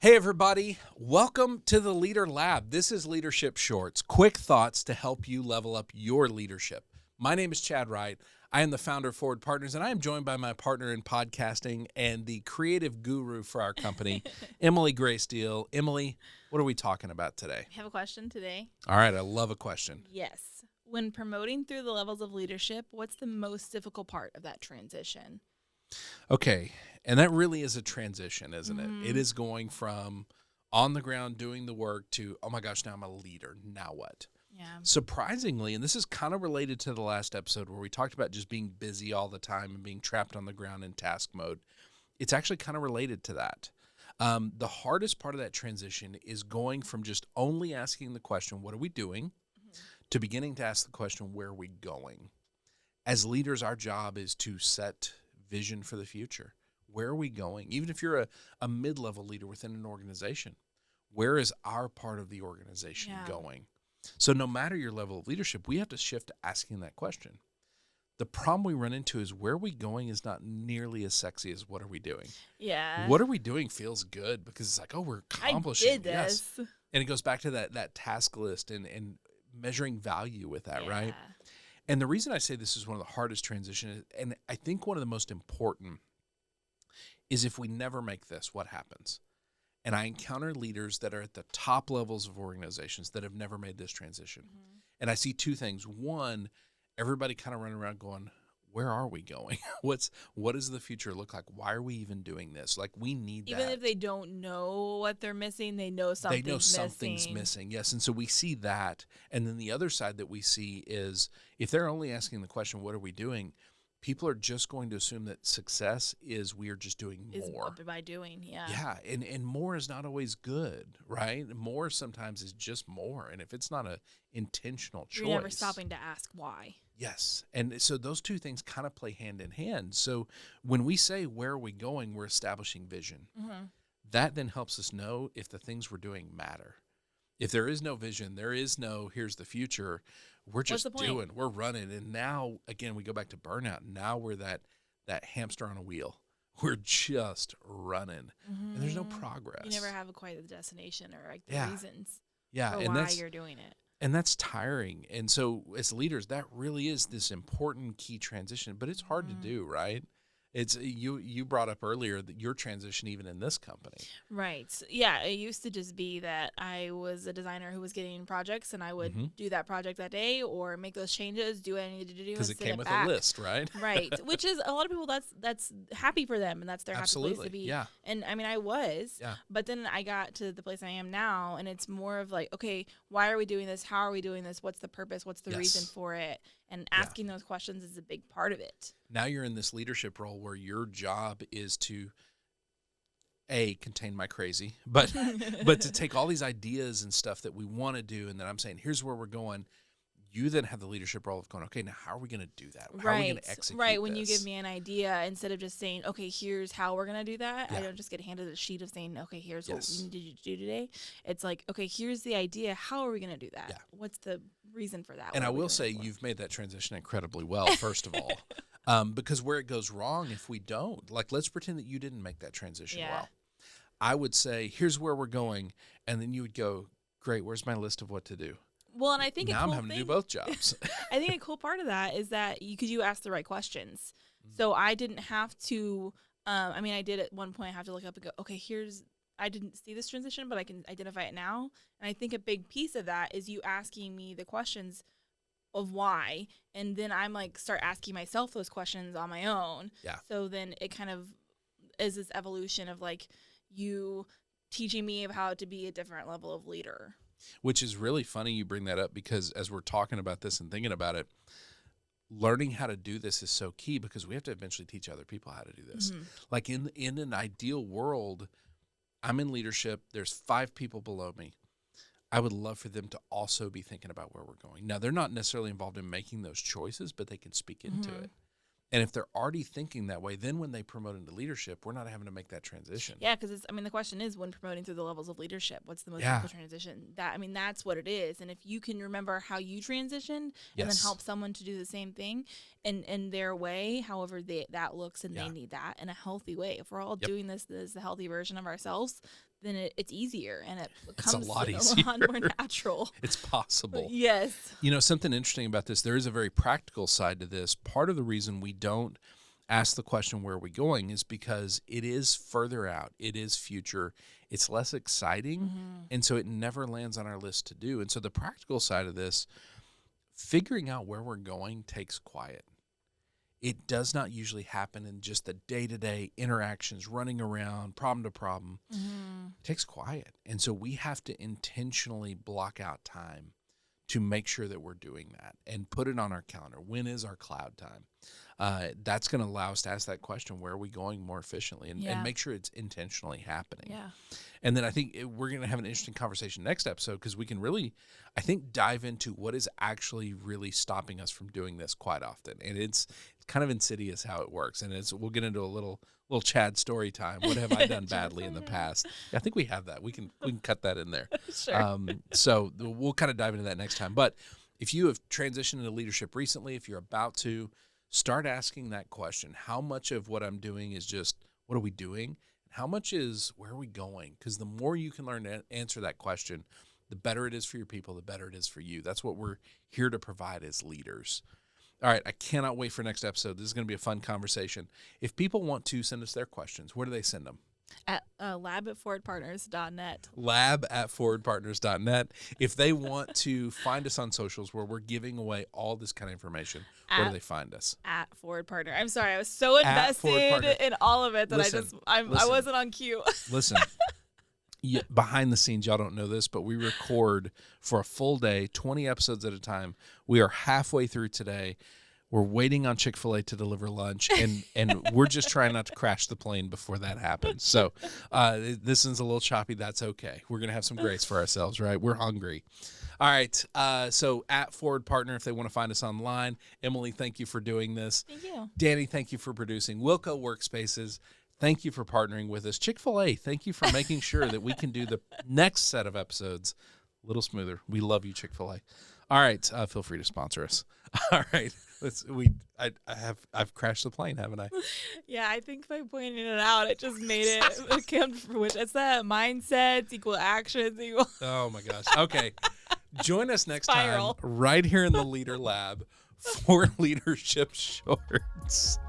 Hey, everybody. Welcome to the Leader Lab. This is Leadership Shorts, quick thoughts to help you level up your leadership. My name is Chad Wright. I am the founder of Forward Partners, and I am joined by my partner in podcasting and the creative guru for our company, Emily Graysteele. Emily, what are we talking about today? I have a question today. All right, I love a question. Yes. When promoting through the levels of leadership, what's the most difficult part of that transition? Okay, and that really is a transition, isn't Mm-hmm. it? It is going from on the ground doing the work to, oh my gosh, now I'm a leader. Now what? Yeah. Surprisingly, and this is kind of related to the last episode where we talked about just being busy all the time and being trapped on the ground in task mode, it's actually kind of related to that. The hardest part of that transition is going from just only asking the question, what are we doing, to beginning to ask the question, where are we going? As leaders, our job is to set vision for the future. Where are we going? Even if you're a mid-level leader within an organization, where is our part of the organization going? So no matter your level of leadership, we have to shift to asking that question. The problem we run into is where are we going is not nearly as sexy as what are we doing. Yeah. What are we doing feels good because it's like, oh, we're accomplishing. I did this. Yes. And it goes back to that task list and measuring value with that, right? And the reason I say this is one of the hardest transitions, and I think one of the most important, is if we never make this, what happens? And I encounter leaders that are at the top levels of organizations that have never made this transition. Mm-hmm. And I see two things. One, everybody kind of running around going, where are we going? What does the future look like? Why are we even doing this? Like, we need Even that. if they don't know what they're missing, they know something's missing. Yes. And so we see that. And then the other side that we see is if they're only asking the question, what are we doing? People are just going to assume that success is we are just doing more. By doing, Yeah, and more is not always good, right? More sometimes is just more. And if it's not a intentional choice. You're never stopping to ask why. Yes. And so those two things kind of play hand in hand. So when we say where are we going, we're establishing vision. Mm-hmm. That then helps us know if the things we're doing matter. If there is no vision, there is no here's the future, we're just doing, we're running. And now, again, we go back to burnout. Now we're that hamster on a wheel. We're just running. Mm-hmm. And there's no progress. You never have quite the destination or like the reasons for why you're doing it. And that's tiring. And so as leaders, that really is this important key transition. But it's hard to do, right? It's you brought up earlier that your transition even in this company. Right. Yeah, it used to just be that I was a designer who was getting projects and I would do that project that day or make those changes, do what I needed to do. Because it came with a list, right? Right. Which is a lot of people that's happy for them and that's their happy place to be. Yeah. And I mean I was. Yeah. But then I got to the place I am now and it's more of like, okay, why are we doing this? How are we doing this? What's the purpose? What's the reason for it? And asking those questions is a big part of it. Now you're in this leadership role where your job is to contain my crazy, but to take all these ideas and stuff that we want to do, and then I'm saying, here's where we're going. You then have the leadership role of going, okay, now how are we going to do that? How are we going to execute Right. When this? You give me an idea, instead of just saying, okay, here's how we're going to do that, I don't just get handed a sheet of saying, okay, here's what we need to do today. It's like, okay, here's the idea. How are we going to do that? Yeah. What's the reason for that? And I will say you've made that transition incredibly well, first of all, because where it goes wrong if we don't, like let's pretend that you didn't make that transition well. I would say, here's where we're going. And then you would go, great, where's my list of what to do? Well, and I think now I'm having to do both jobs. I think a cool part of that is that you ask the right questions. So I didn't have to, I did at one point have to look up and go, okay, I didn't see this transition, but I can identify it now. And I think a big piece of that is you asking me the questions of why. And then I'm like, start asking myself those questions on my own. Yeah. So then it kind of is this evolution of like you teaching me of how to be a different level of leader. Which is really funny you bring that up because as we're talking about this and thinking about it, learning how to do this is so key because we have to eventually teach other people how to do this. Mm-hmm. Like in an ideal world, I'm in leadership. There's 5 people below me. I would love for them to also be thinking about where we're going. Now, they're not necessarily involved in making those choices, but they can speak into it. And if they're already thinking that way, then when they promote into leadership, we're not having to make that transition. Yeah, because the question is when promoting through the levels of leadership, what's the most difficult transition? That's what it is. And if you can remember how you transitioned and then help someone to do the same thing in their way, however that looks and they need that in a healthy way. If we're all doing this as a healthy version of ourselves, then it's easier and it It's a becomes lot a easier. lot more natural. It's possible. Yes. You know, something interesting about this, there is a very practical side to this. Part of the reason we don't ask the question, where are we going, is because it is further out. It is future. It's less exciting. And so it never lands on our list to do. And so the practical side of this, figuring out where we're going takes quiet. It does not usually happen in just the day-to-day interactions, running around, problem to problem. It takes quiet. And so we have to intentionally block out time to make sure that we're doing that and put it on our calendar. When is our cloud time? That's going to allow us to ask that question, where are we going more efficiently, and make sure it's intentionally happening. Yeah. And then I think we're going to have an interesting conversation next episode, because we can really, I think, dive into what is actually really stopping us from doing this quite often. And it's kind of insidious how it works. And we'll get into a little Chad story time. What have I done badly in the past? I think we have that. We can cut that in there. Sure. So we'll kind of dive into that next time. But if you have transitioned into leadership recently, if you're about to, start asking that question. How much of what I'm doing is just, what are we doing? How much is, where are we going? Because the more you can learn to answer that question, the better it is for your people, the better it is for you. That's what we're here to provide as leaders. All right, I cannot wait for next episode. This is going to be a fun conversation. If people want to send us their questions, where do they send them? At lab@forwardpartners.net. lab@forwardpartners.net. If they want to find us on socials where we're giving away all this kind of information, where do they find us? At Forward Partner. I'm sorry, I was so invested in all of it that I wasn't on cue. Listen, behind the scenes, y'all don't know this, but we record for a full day, 20 episodes at a time. We are halfway through today. We're waiting on Chick-fil-A to deliver lunch, and we're just trying not to crash the plane before that happens. So this one's a little choppy. That's okay. We're going to have some grace for ourselves, right? We're hungry. All right. So at Forward Partner, if they want to find us online. Emily, thank you for doing this. Thank you. Danny, thank you for producing. Wilco Workspaces, thank you for partnering with us. Chick-fil-A, thank you for making sure that we can do the next set of episodes a little smoother. We love you, Chick-fil-A. All right. Feel free to sponsor us. All right. I've crashed the plane, haven't I? Yeah, I think by pointing it out, it just made it come for which it's that mindsets equal actions equal. Oh my gosh. Okay. Join us next Spiral. time right here in the Leader Lab for Leadership Shorts.